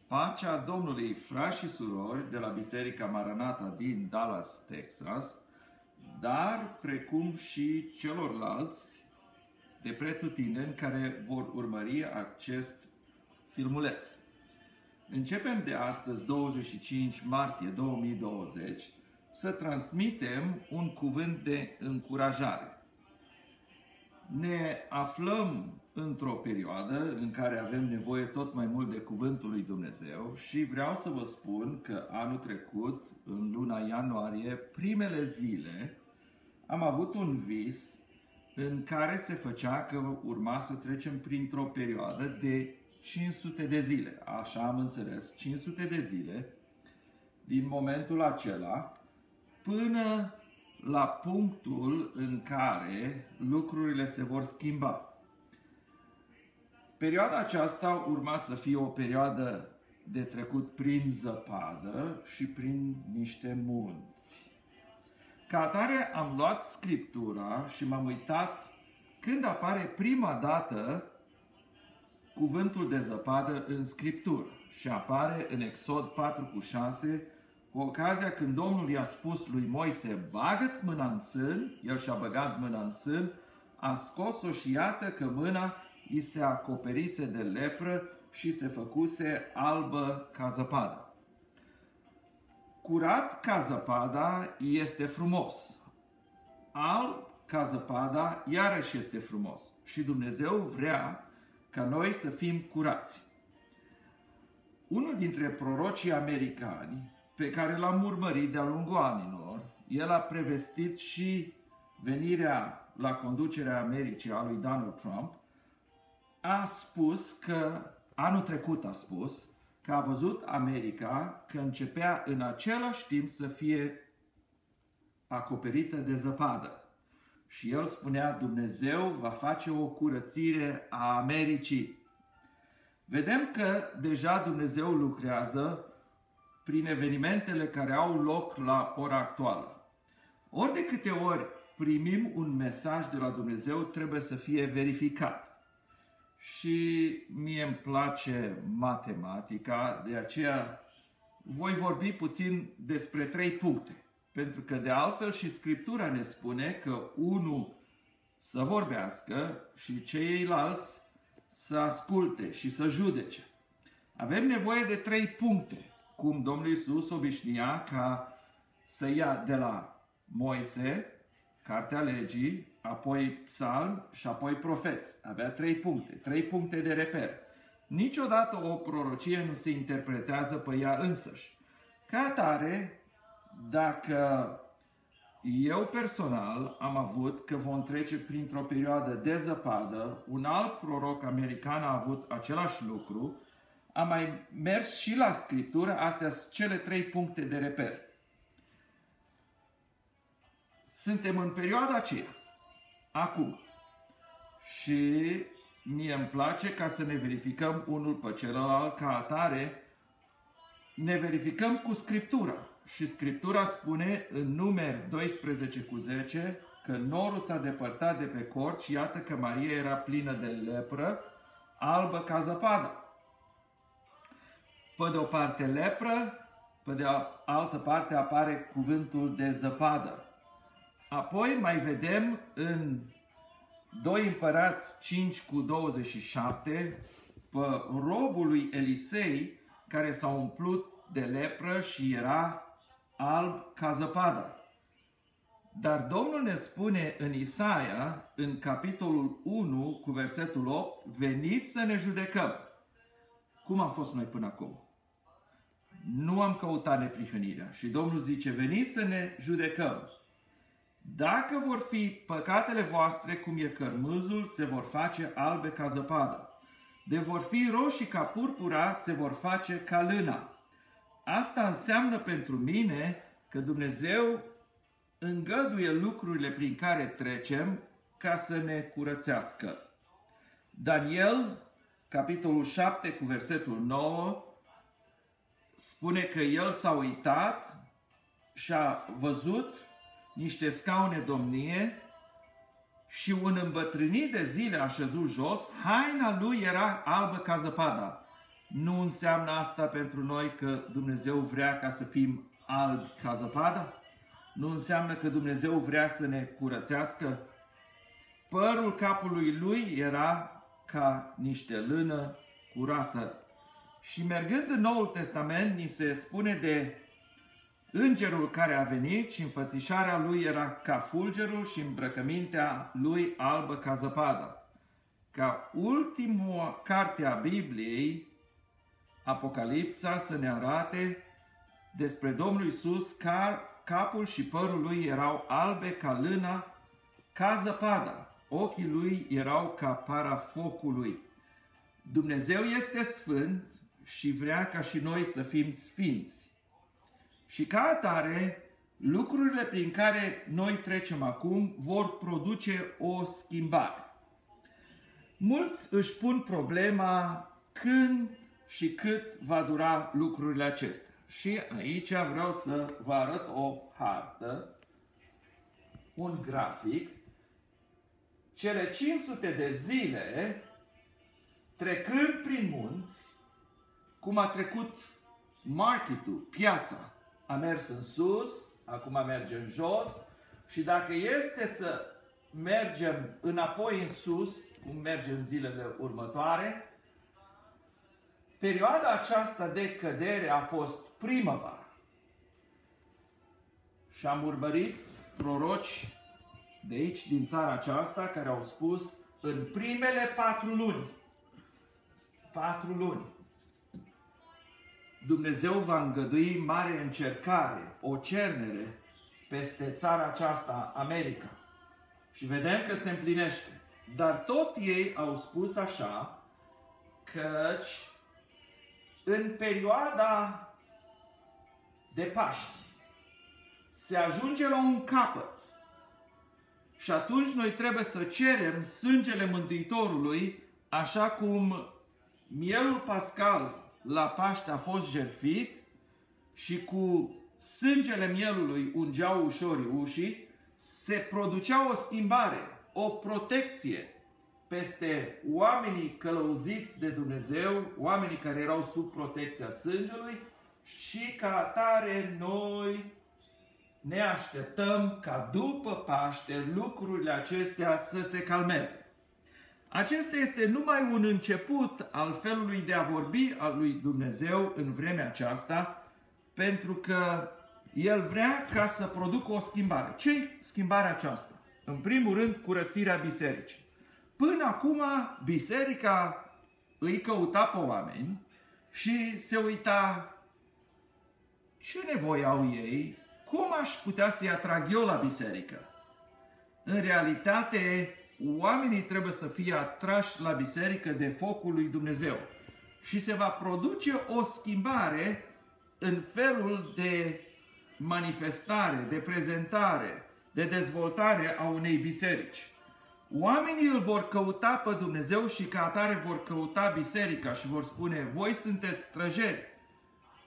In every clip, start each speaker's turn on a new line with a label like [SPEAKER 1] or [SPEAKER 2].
[SPEAKER 1] Pacea Domnului, frați și surori de la Biserica Maranatha din Dallas, Texas, dar precum și celorlalți de pretutindeni care vor urmări acest filmuleț. Începem de astăzi, 25 martie 2020, să transmitem un cuvânt de încurajare. Ne aflăm într-o perioadă în care avem nevoie tot mai mult de cuvântul lui Dumnezeu și vreau să vă spun că anul trecut, în luna ianuarie, primele zile, am avut un vis în care se făcea că urma să trecem printr-o perioadă de 500 de zile. Așa am înțeles, 500 de zile din momentul acela până la punctul în care lucrurile se vor schimba. Perioada aceasta urma să fie o perioadă de trecut prin zăpadă și prin niște munți. Ca atare am luat Scriptura și m-am uitat când apare prima dată cuvântul de zăpadă în Scriptură. Și apare în Exod 4:6, cu ocazia când Domnul i-a spus lui Moise, bagă-ți mâna în sân, el și-a băgat mâna în sân, a scos-o și iată că mâna i se acoperise de lepră și se făcuse albă ca zăpada. Curat ca zăpada este frumos. Alb ca zăpada iarăși este frumos. Și Dumnezeu vrea ca noi să fim curați. Unul dintre prorocii americani pe care l-am urmărit de-a lungul anilor, el a prevestit și venirea la conducerea Americii a lui Donald Trump, a spus că, anul trecut a spus, că a văzut America că începea în același timp să fie acoperită de zăpadă. Și el spunea, Dumnezeu va face o curățire a Americii. Vedem că deja Dumnezeu lucrează prin evenimentele care au loc la ora actuală. Ori de câte ori primim un mesaj de la Dumnezeu, trebuie să fie verificat. Și mie îmi place matematica, de aceea voi vorbi puțin despre 3 puncte. Pentru că de altfel și Scriptura ne spune că unul să vorbească și ceilalți să asculte și să judece. Avem nevoie de 3 puncte, cum Domnul Iisus obișnuia ca să ia de la Moise, Cartea Legii, apoi Psalm și apoi Profeți. Avea 3 puncte, 3 puncte de reper. Niciodată o prorocie nu se interpretează pe ea însăși. Ca atare, dacă eu personal am avut că vom trece printr-o perioadă de zăpadă, un alt proroc american a avut același lucru, am mai mers și la Scriptură, astea sunt cele 3 puncte de reper. Suntem în perioada aceea, acum, și mie îmi place ca să ne verificăm unul pe celălalt, ca atare, ne verificăm cu Scriptura. Și Scriptura spune în Numeri 12:10 că norul s-a depărtat de pe cort și iată că Maria era plină de lepră, albă ca zăpada. Pe de o parte lepră, pe de altă parte apare cuvântul de zăpadă. Apoi mai vedem în 2 Împărați 5:27 pe robul lui Elisei care s-a umplut de lepră și era alb ca zăpada. Dar Domnul ne spune în Isaia, în capitolul 1 cu versetul 8, veniți să ne judecăm. Cum am fost noi până acum? Nu am căutat neprihănirea. Și Domnul zice, veniți să ne judecăm. Dacă vor fi păcatele voastre cum e cărmâzul, se vor face albe ca zăpada. De vor fi roșii ca purpura, se vor face ca lâna. Asta înseamnă pentru mine că Dumnezeu îngăduie lucrurile prin care trecem ca să ne curățească. Daniel, capitolul 7 cu versetul 9, spune că el s-a uitat și a văzut niște scaune domnie și un îmbătrânit de zile a șezut jos, haina lui era albă ca zăpada. Nu înseamnă asta pentru noi că Dumnezeu vrea ca să fim albi ca zăpada? Nu înseamnă că Dumnezeu vrea să ne curățească? Părul capului lui era ca niște lână curată. Și mergând în Noul Testament, ni se spune de îngerul care a venit și înfățișarea lui era ca fulgerul și îmbrăcămintea lui albă ca zăpada. Ca ultima carte a Bibliei, Apocalipsa, să ne arate despre Domnul Iisus, capul și părul lui erau albe ca lâna, ca zăpada. Ochii lui erau ca para focului. Dumnezeu este sfânt și vrea ca și noi să fim sfinți. Și ca atare, lucrurile prin care noi trecem acum vor produce o schimbare. Mulți își pun problema când și cât va dura lucrurile acestea. Și aici vreau să vă arăt o hartă, un grafic, cele 500 de zile trecând prin munți, cum a trecut marketul, piața. A mers în sus, acum merge în jos și dacă este să mergem înapoi în sus, cum merge în zilele următoare, perioada aceasta de cădere a fost primăvara. Și am urmărit proroci de aici, din țara aceasta, care au spus în primele 4 luni, 4 luni, Dumnezeu va îngădui mare încercare, o cernere peste țara aceasta, America. Și vedem că se împlinește. Dar tot ei au spus așa, căci în perioada de Paști se ajunge la un capăt. Și atunci noi trebuie să cerem sângele Mântuitorului, așa cum mielul pascal la Paște a fost jertfit și cu sângele mielului ungeau ușorii ușii, se producea o schimbare, o protecție peste oamenii călăuziți de Dumnezeu, oamenii care erau sub protecția sângelui și ca atare noi ne așteptăm ca după Paște lucrurile acestea să se calmeze. Acesta este numai un început al felului de a vorbi al lui Dumnezeu în vremea aceasta, pentru că El vrea ca să producă o schimbare. Ce-i schimbarea aceasta? În primul rând, curățirea bisericii. Până acum, biserica îi căuta pe oameni și se uita ce nevoie au ei, cum aș putea să-i atrag eu la biserică. În realitate, oamenii trebuie să fie atrași la biserică de focul lui Dumnezeu. Și se va produce o schimbare în felul de manifestare, de prezentare, de dezvoltare a unei biserici. Oamenii îl vor căuta pe Dumnezeu și ca atare vor căuta biserica și vor spune: voi sunteți străjeri,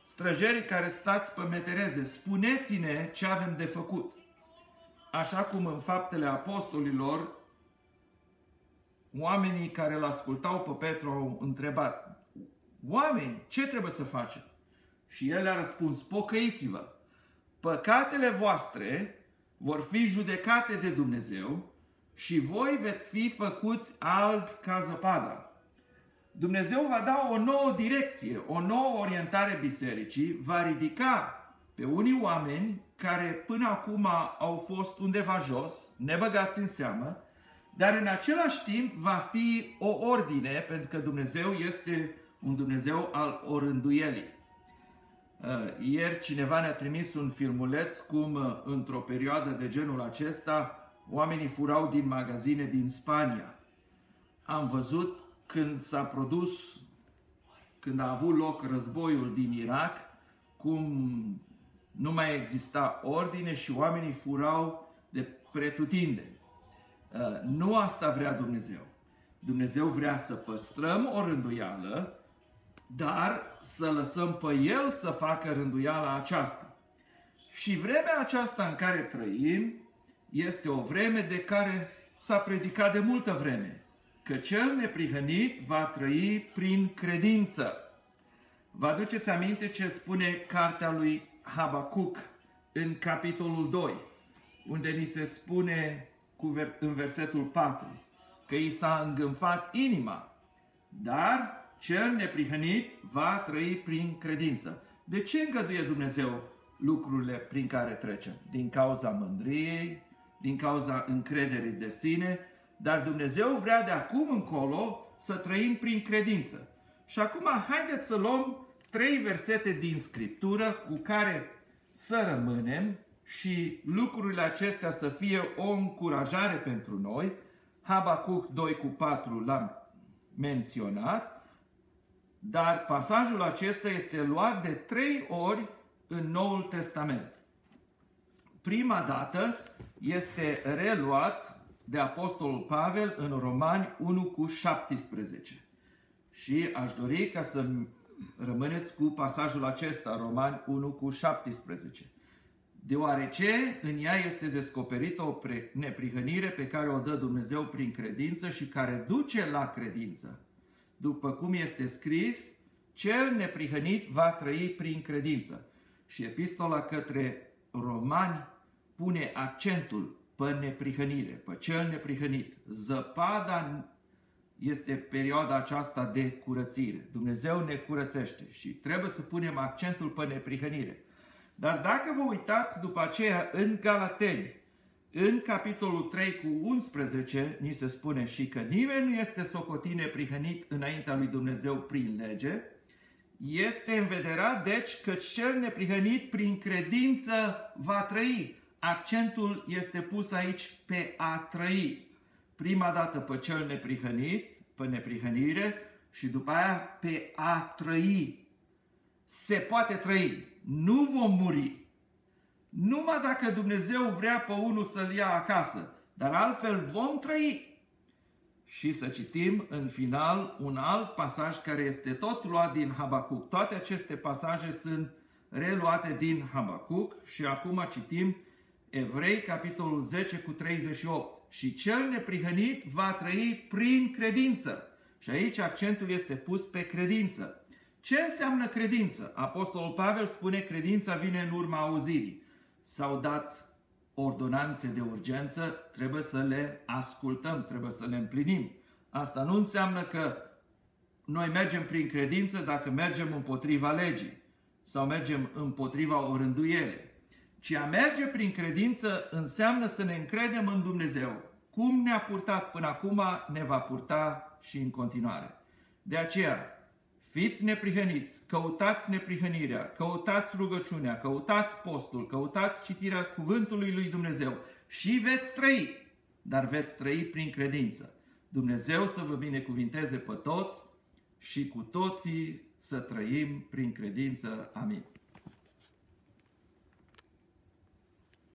[SPEAKER 1] străjerii care stați pe metereze, spuneți-ne ce avem de făcut. Așa cum în Faptele Apostolilor, oamenii care îl ascultau pe Petru au întrebat: oameni, ce trebuie să facem? Și el a răspuns: pocăiți-vă, păcatele voastre vor fi judecate de Dumnezeu și voi veți fi făcuți albi ca zăpada. Dumnezeu va da o nouă direcție, o nouă orientare bisericii, va ridica pe unii oameni care până acum au fost undeva jos, nebăgați în seamă, dar în același timp va fi o ordine, pentru că Dumnezeu este un Dumnezeu al orânduielii. Ieri cineva ne-a trimis un filmuleț cum într-o perioadă de genul acesta oamenii furau din magazine din Spania. Am văzut când a avut loc războiul din Irak, cum nu mai exista ordine și oamenii furau de pretutindeni. Nu asta vrea Dumnezeu. Dumnezeu vrea să păstrăm o rânduială, dar să lăsăm pe El să facă rânduiala aceasta. Și vremea aceasta în care trăim este o vreme de care s-a predicat de multă vreme, că cel neprihănit va trăi prin credință. Vă aduceți aminte ce spune cartea lui Habacuc în capitolul 2, unde ni se spune în versetul 4 că i s-a îngânfat inima, dar cel neprihănit va trăi prin credință. De ce îngăduie Dumnezeu lucrurile prin care trecem? Din cauza mândriei, din cauza încrederii de sine, dar Dumnezeu vrea de acum încolo să trăim prin credință. Și acum haideți să luăm 3 versete din Scriptură cu care să rămânem și lucrurile acestea să fie o încurajare pentru noi. Habacuc 2:4 l-am menționat, dar pasajul acesta este luat de 3 ori în Noul Testament. Prima dată este reluat de Apostolul Pavel în Romani 1:17. Și aș dori ca să rămâneți cu pasajul acesta, Romani 1:17. Deoarece în ea este descoperită o neprihănire pe care o dă Dumnezeu prin credință și care duce la credință. După cum este scris, cel neprihănit va trăi prin credință. Și epistola către Romani pune accentul pe neprihănire, pe cel neprihănit. Zăpada este perioada aceasta de curățire. Dumnezeu ne curățește și trebuie să punem accentul pe neprihănire. Dar dacă vă uitați după aceea în Galateni, în capitolul 3:11, ni se spune și că nimeni nu este socotit neprihănit înaintea lui Dumnezeu prin lege, este învederat deci că cel neprihănit prin credință va trăi. Accentul este pus aici pe a trăi. Prima dată pe cel neprihănit, pe neprihănire și după aia pe a trăi. Se poate trăi. Nu vom muri. Numai dacă Dumnezeu vrea pe unul să-l ia acasă, dar altfel vom trăi. Și să citim în final un alt pasaj care este tot luat din Habacuc. Toate aceste pasaje sunt reluate din Habacuc și acum citim Evrei, capitolul 10:38. Și cel neprihănit va trăi prin credință. Și aici accentul este pus pe credință. Ce înseamnă credință? Apostolul Pavel spune credința vine în urma auzirii. S-au dat ordonanțe de urgență, trebuie să le ascultăm, trebuie să le împlinim. Asta nu înseamnă că noi mergem prin credință dacă mergem împotriva legii sau mergem împotriva o rânduiele. Ci a merge prin credință înseamnă să ne încredem în Dumnezeu. Cum ne-a purtat până acum, ne va purta și în continuare. De aceea, fiți neprihăniți, căutați neprihănirea, căutați rugăciunea, căutați postul, căutați citirea cuvântului lui Dumnezeu și veți trăi, dar veți trăi prin credință. Dumnezeu să vă binecuvinteze pe toți și cu toții să trăim prin credință. Amin.